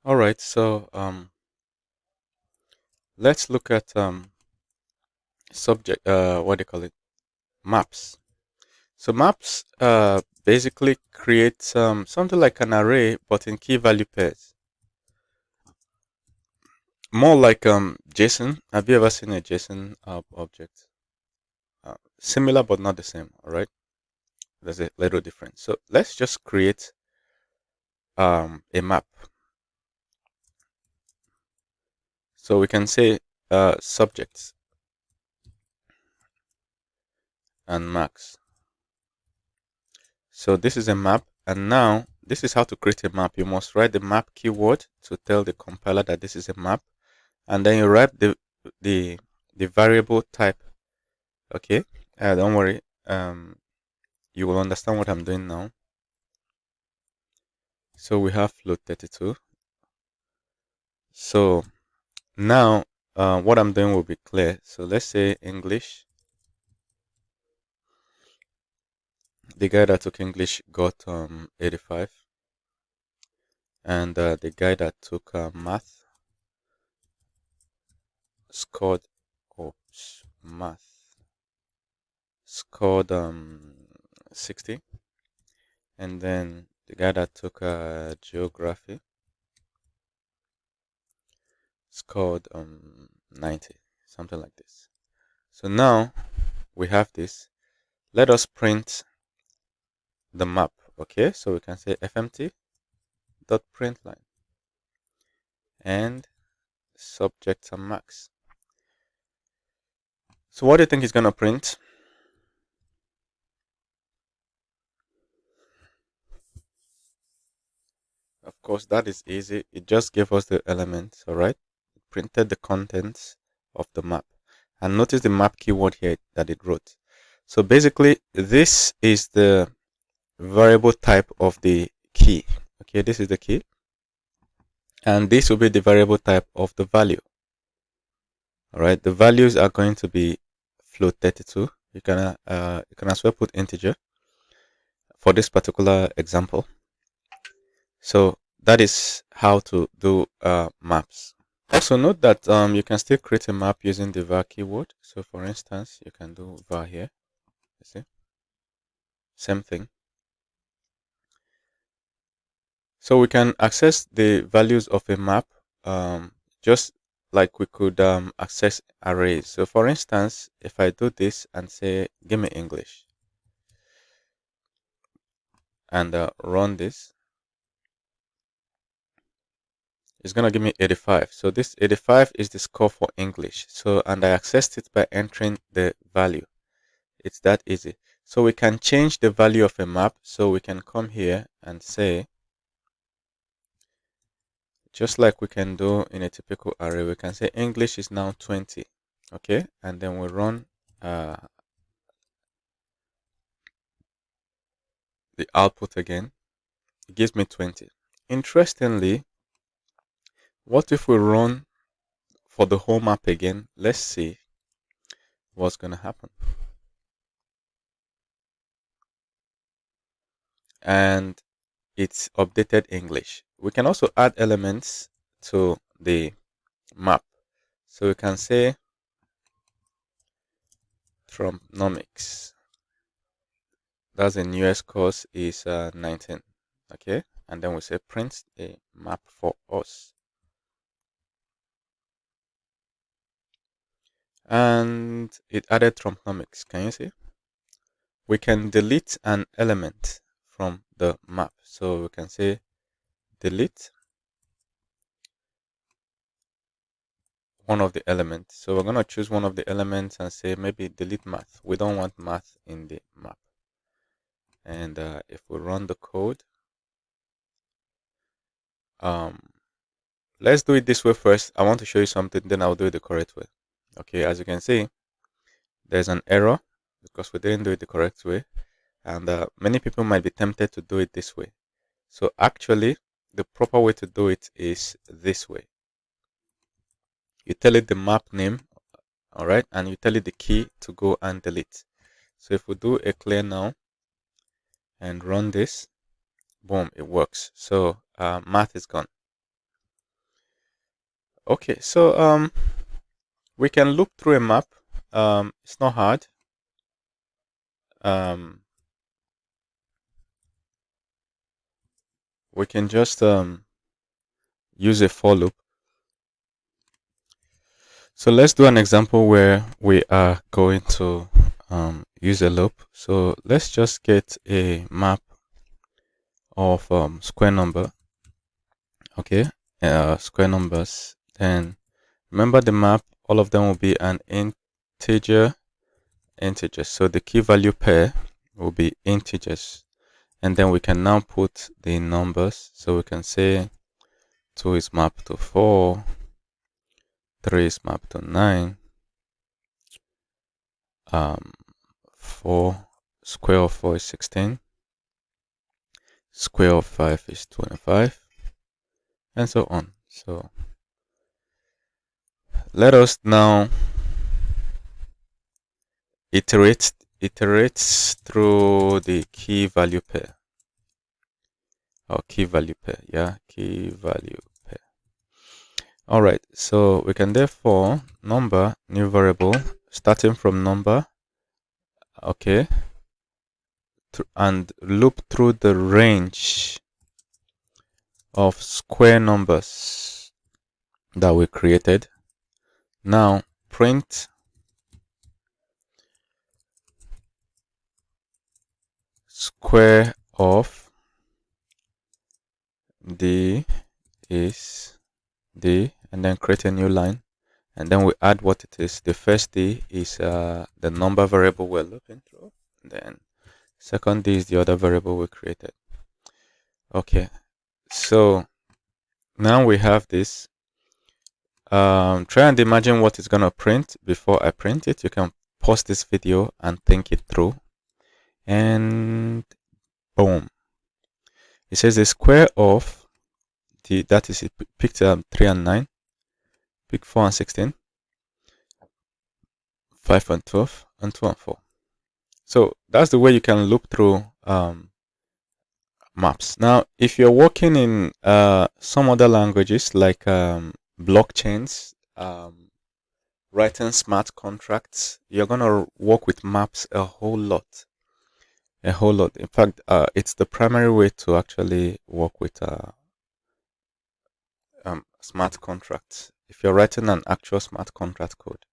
All right, so let's look at subject what do you call it? Maps. So maps basically create something like an array but in key value pairs. More like JSON. Have you ever seen a JSON object? Similar but not the same, all right? There's a little difference. So let's just create a map. So we can say subjects and max. So this is a map, and now this is how to create a map. You must write the map keyword to tell the compiler that this is a map, and then you write the the variable type. Okay, don't worry. You will understand what I'm doing now. So we have float 32. So now what I'm doing will be clear. So let's say English. The guy that took English got 85, and the guy that took math scored math scored 60, and then the guy that took geography scored 90, something like this. So now we have this. Let us print the map. Okay, so we can say fmt dot println and subject and max. So what do you think is gonna print? Of course, that is easy. It just gave us the elements, all right? It printed the contents of the map. And notice the map keyword here that it wrote. So basically, this is the variable type of the key. Okay, this is the key. And this will be the variable type of the value. All right, the values are going to be float 32. You can as well put integer for this particular example. So that is how to do maps. Also note that you can still create a map using the var keyword. So for instance, you can do var here. You see, same thing. So we can access the values of a map just like we could access arrays. So for instance, if I do this and say, give me English and run this, it's going to give me 85. So this 85 is the score for English. So, and I accessed it by entering the value. It's that easy. So we can change the value of a map. So we can come here and say, just like we can do in a typical array, we can say English is now 20. Okay. And then we run the output again. It gives me 20. Interestingly, what if we run for the whole map again? Let's see what's going to happen. And it's updated English. We can also add elements to the map. So we can say Tromnomics. That's the newest course is 19. Okay. And then we say print a map for us. And it added Tromnomics. Can you see? We can delete an element from the map. So we can say delete one of the elements. So we're going to choose one of the elements and say maybe delete math. We don't want math in the map. And if we run the code, um, let's do it this way first. I want to show you something, then I'll do it the correct way. Okay, as you can see, there's an error because we didn't do it the correct way. And many people might be tempted to do it this way. So actually, the proper way to do it is this way. You tell it the map name, all right, and you tell it the key to go and delete. So if we do a clear now and run this, boom, it works. So math is gone. Okay, so we can look through a map. It's not hard. Um, we can just use a for loop. So let's do an example where we are going to use a loop. So let's just get a map of square number. Okay, square numbers. Then remember the map, all of them will be an integer. So the key value pair will be integers. And then we can now put the numbers. So we can say 2 is mapped to 4, 3 is mapped to 9, 4 square of 4 is 16, square of 5 is 25, and so on. So let us now iterate through the key value pair, or key value pair. Yeah, key value pair. All right, so we can therefore number new variable starting from number, okay, and loop through the range of square numbers that we created. Now print square of d is d, and then create a new line, and then we add what it is. The first d is the number variable we're looping through, then second d is the other variable we created. Okay, so now we have this. Try and imagine what it's gonna print before I print it. You can pause this video and think it through, and boom, it says the square of the, that is, it picked 3 and 9, pick 4 and 16, 5 and 12, and 2 and 4. So that's the way you can loop through maps. Now if you're working in some other languages like blockchains, writing smart contracts, you're gonna work with maps a whole lot. In fact, it's the primary way to actually work with smart contracts. If you're writing an actual smart contract code,